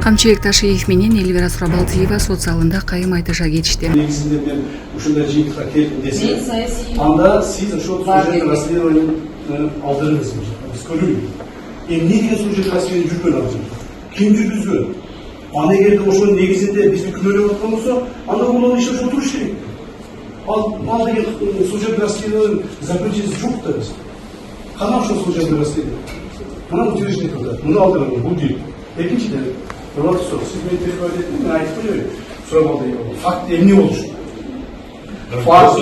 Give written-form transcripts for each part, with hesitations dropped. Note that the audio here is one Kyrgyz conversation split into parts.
Камчыбек Ташиев менен Элвира Сурабалдиева сот залында кайым айтыша кетишти. Негизинде мен ушундай жыйынтыкка келдим десем, анда сиз ошол сюжет расследованиени алдырыңыз. Биз көрөлү. Эмне деген сюжет расследование жүргөн ал жерде? Ким жүргүзгөн? Аны эгерде ошонун негизинде бизди күнөөлөп аткан болсо, анда бул иштеп отуруш керек. Ал деген сюжет расследование заключениясы жок да биз. Кана ошол сюжет расследование? Мына утверждение кылды. Муну алдырыңыз, бул дейт. Экинчиден, сиз мени перевод этип, мен айтып коеюн. Сурабалдиева. Факт эмне болушу? Факт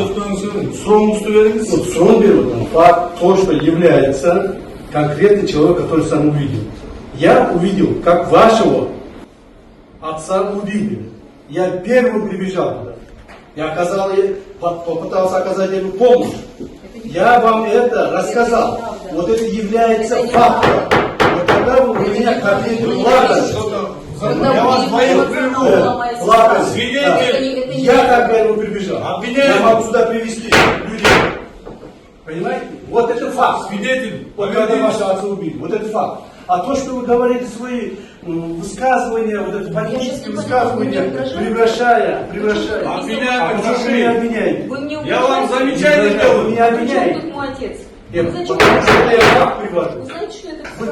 сроңузду бериңиз. Срок берип атам. Факт то, что является конкретный человек, который сам увидел. Я увидел, как вашего отца убили. Я первым прибежал туда. Я попытался оказать ему помощь. Я вам это рассказал. Вот это является фактом. Вот тогда вы меня хотели плакать. Я вас боюсь плакать. Свидетель. Я когда ему прибежал. Я могу сюда привести людей. Понимаете? Вот это факт. Свидетель. Вот когда вашего отца убили. Вот это факт. А то, что вы говорите свои высказывания, вот это политические высказывания, превращая. Обвиняете. Я вам замечание делаю. Вы меня обвиняете. Тут мой отец. Нет, потому что я факт привожу. Вы знаете, что это Вы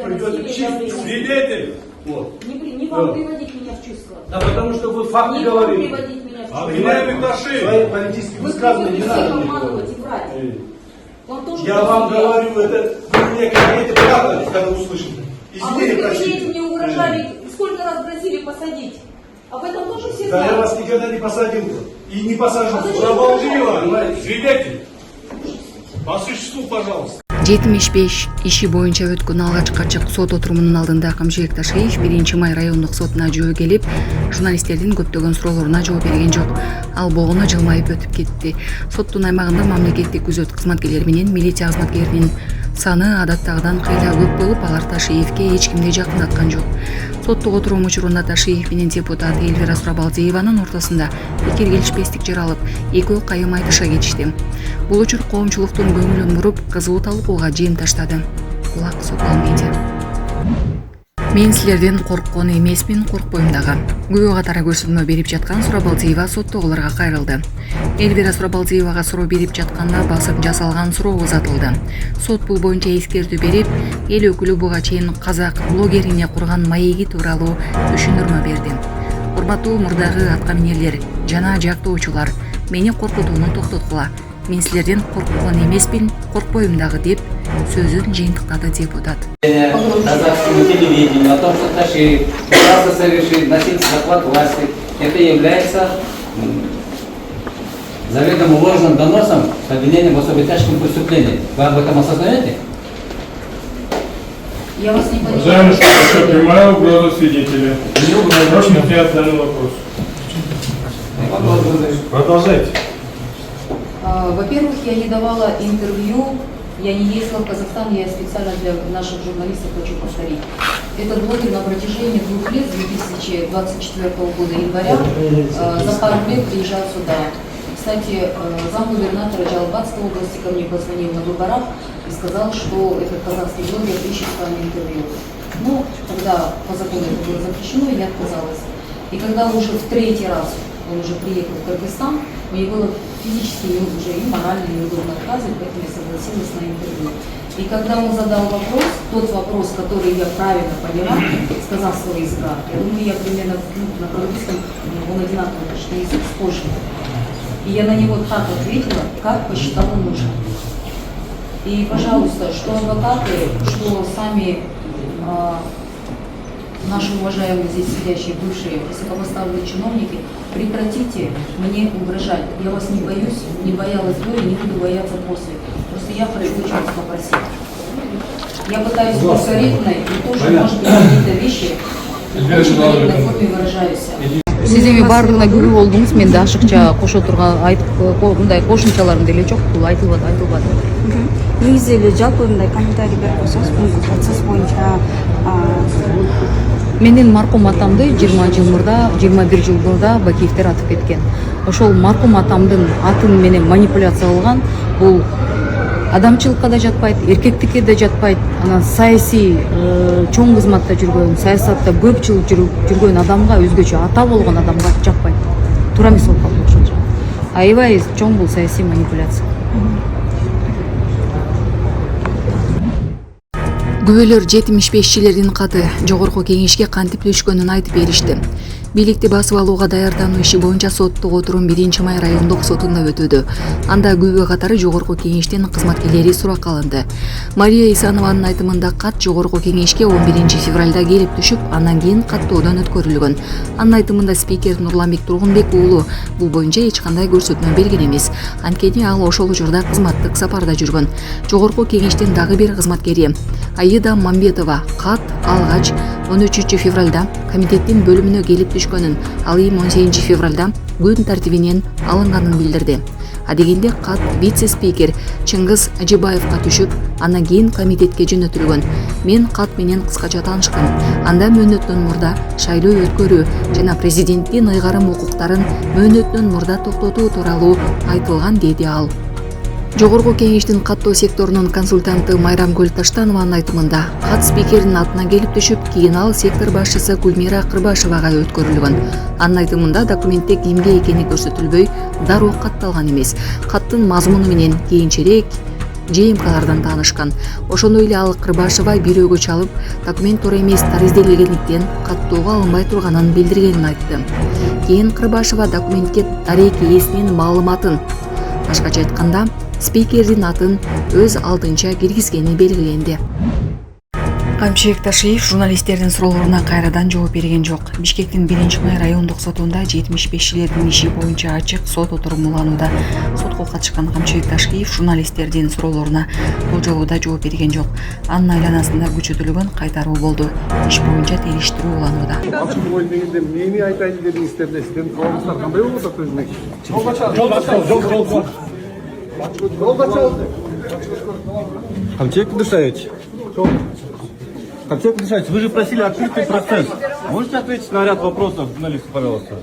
придете чистить. свидетель. Вот. Не вам приводить меня в чувство. Да потому что вы факт не Не вам говорите. приводить меня в чувство. Обвиняемый Свои политические высказывания не надо мне обманывать и говорить. врать. Вам тоже Я вам говорю, это вы мне говорите правду, когда услышите. А вы Извините, в кабинете простите. мне угрожали, сколько раз грозили посадить. Об этом тоже все Да я знают. вас никогда не посадил бы. И не посажу. А зачем Сурабалдиева, вы понимаете? Свидетель. По существу, пожалуйста. 75 иши боюнча өткөн алгачкы ачык сот отурумунун алдында Камчыбек Ташиев 1-май райондук сотуна жөө келип, журналисттердин көптөгөн суроолоруна жооп берген жок. Ал болгону жылмайып өтүп кетти. Соттун аймагында мамлекеттик күзөт кызматкерлери менен милиция кызматкеринин саны адаттагыдан кыйла көп болуп, алар Ташиевке эч кимди жакындаткан жок. Соттук отурум учурунда Ташиев менен депутат Элвира Сурабалдиеванын ортосунда пикир келишпестик жаралып, экөө кайым айтыша кетишти. Бул учур коомчулуктун көңүлүн буруп, кызуу талкууга жем таштады. Кулак Сокол Медиа. Мен силерден корккон эмесмин, коркпойм дагы. Күбө катара көрсөтмө берип жаткан Сурабалдиева соттогуларга кайрылды. Элвира Сурабалдиевага суроо берип жатканда басып жасалган суроо узатылды. Сот бул боюнча эскертүү берип, эл өкүлү буга чейин казак блогерине курган маеги тууралуу түшүндүрмө берди. Урматтуу мурдагы атка минерлер жана жактоочулар, мени коркутууну токтоткула. Мен силерден корккон эмесмин, коркпойм дагы деп сөзүн жыйынтыктады депутат. Казахскому телевидению о том, что Ташиев пытался совершить насильственный захват власти, это является заведомо ложным доносом с обвинением в особо тяжком преступлении. Вы об этом осознаете? Я вас не понимаю. Уважаемый суд, это прямая угроза свидетеля. Прошу ответ на данный вопрос. Продолжайте. Во-первых, я не давала интервью, я не ездила в Казахстан, я специально для наших журналистов хочу повторить. Этот блогер на протяжении 2 лет, с 2024 года января, за пару лет приезжал сюда. Кстати, замгубернатора Джалабадской области ко мне позвонил на выборах и сказал, что этот казахский блогер ищет с вами интервью. Ну, когда по закону это было запрещено, я отказалась. И когда уже в 3-й раз он уже приехал в Кыргызстан, мне было физически уже и морально неудобно отказывать, поэтому я согласилась на интервью. И когда он задал вопрос, тот вопрос, который я правильно поняла, сказал своего языка, я думаю, я примерно на кыргызском, он одинаковый, что язык схожий. И я на него так ответила, как посчитала нужным. И, пожалуйста, что адвокаты, что сами наши уважаемые здесь сидящие бывшие высокопоставленные чиновники, прекратите мне угрожать. Я вас не боюсь, не боялась до и не буду бояться после. Просто я хочу вас попросить. Я пытаюсь быть корректной и тоже, может быть, какие-то вещи в корректной форме выражаюсь. Сиз эми баардыгына күбө болдуңуз, мен да ашыкча кошо турган мындай кошумчаларым деле жок, бул айтылбады. Негизи эле жалпы мындай комментарий берип койсоңуз, бул процесс боюнча Менин маркум атамды 20 жыл мурда, 21 жыл мурда Бакиевтер атып кеткен. Ошол маркум атамдын атын менен манипуляция кылган бул адамчылыкка да жатпайт, эркектикке да жатпайт. Анан саясий чоң кызматта жүргөн, саясатта көп жыл жүргөн адамга, өзгөчө ата болгон адамга жакпайт. Туура эмес болуп калды ошол. Аябай чоң бул саясий манипуляция. Күбөлөр 75-чилердин каты жогорку кеңешке кантип түшкөнүн айтып беришти. Бийликти басып алууга даярдануу иши боюнча соттук отурум 1-май райондук сотунда өтүүдө. Анда күбө катары жогорку кеңештин кызматкерлери суракка алынды. Мария Исанованын айтымында кат жогорку кеңешке 11-февралда келип түшүп, андан кийин каттоодон өткөрүлгөн. Анын айтымында спикер Нурланбек Тургунбек уулу бул боюнча эч кандай көрсөтмө берген эмес. Анткени ал ошол учурда кызматтык сапарда жүргөн. Жогорку кеңештин дагы бир кызматкери Аида Мамбетова кат алгач 13 февралда комитеттин бөлүмүнө келип түшкөнүн, ал эми 18 февралда күн тартибинен алынганын билдирди. Адегенде кат вице-спикер Чыңгыз Ажибаевка түшүп, андан кийин комитетке жөнөтүлгөн. Мен кат менен кыскача таанышкан. Анда мөөнөттөн мурда шайлоо өткөрүү жана президенттин ыйгарым укуктарын мөөнөттөн мурда токтотуу тууралуу айтылган, деди ал. Жогорку кеңештин каттоо секторунун консультанты Майрам Көлташтанованын айтымында кат спикердин атына келип түшүп, кийин ал сектор башчысы Гүлмира Кырбашевага өткөрүлгөн. Анын айтымында документте кимге экени көрсөтүлбөй, дароо катталган эмес. Каттын мазмуну менен кийинчерээк ЖМКлардан таанышкан. Ошондой эле ал Кырбашева бирөөгө чалып, документ туура эмес таризделгендиктен каттоого алынбай турганын билдиргенин айтты. Кийин Кырбашева документке дарек ээсинин маалыматын, башкача айтканда, спикердин атын өз алдынча киргизгени белгиленди. Камчыбек Ташиев журналисттердин суроолоруна кайрадан жооп берген жок. Бишкектин 1-май райондук сотунда 75-чилердин иши боюнча ачык сот отуруму уланууда. Сотко катышкан Камчыбек Ташиев журналисттердин суроолоруна бул жолу да жооп берген жок. Анын айланасында күчөтүлгөн кайтаруу болду. Иш боюнча териштирүү уланууда. Ачык ой дегенде мени айтайын дедиңиздер да сиздердин суроолуңуздар кандай болуп атат өзүнө? Камчыбек Кудышевич, вы же просили открытый процесс. Можете ответить на ряд вопросов журналистов, пожалуйста?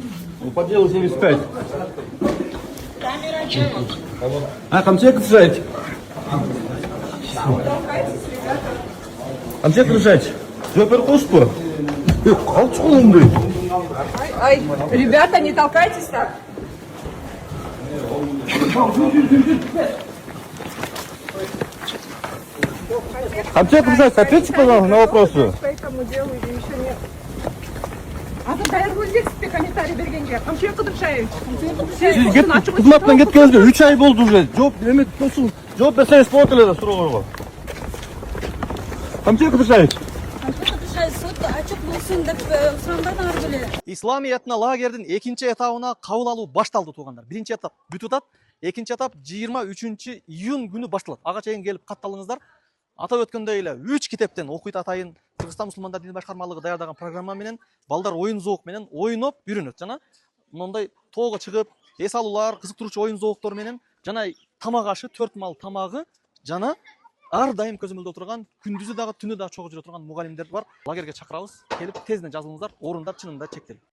По делу 75. Камчыбек Кудышевич. Камчыбек Кудышевич, жооп берип коюшпу? Калчы колумду. Ай, ребята, не толкайтесь так. Камчыбек Кудышевич, ответьте, пожалуйста, на вопросы. По этому делу или еще нет? Азыр даярдуулдексизби комментарий бергенге? Камчыбек Кудышевич. Siz kızmattan getkenize 3 ay oldu уже. Cevap verseniz bu otelde sorularına. Kamçı Kudышевич. Исламиятына лагердин экинчи этабына кабыл алуу башталды туугандар. Биринчи этап бүтүп атат. Экинчи этап 23-июнь күнү башталат. Ага чейин келип катталыңыздар. Атап өткөндөй эле 3 китептен окуйт атайын Кыргызстан мусулмандар дини башкармалыгы даярдаган программа менен балдар оюн зоок менен ойноп үйрөнөт жана мындай тоого чыгып эс алуулар, кызыктыруучу оюн зооктор менен жана тамак ашы 4 мал тамагы жана ар дайым көзөмөлдө отурган, күндүзү дагы түнү дагы чогуу жүрө турган мугалимдер бар. Лагерге чакырабыз. Келип тезден жазылыңыздар. Орундар чынында чектелет.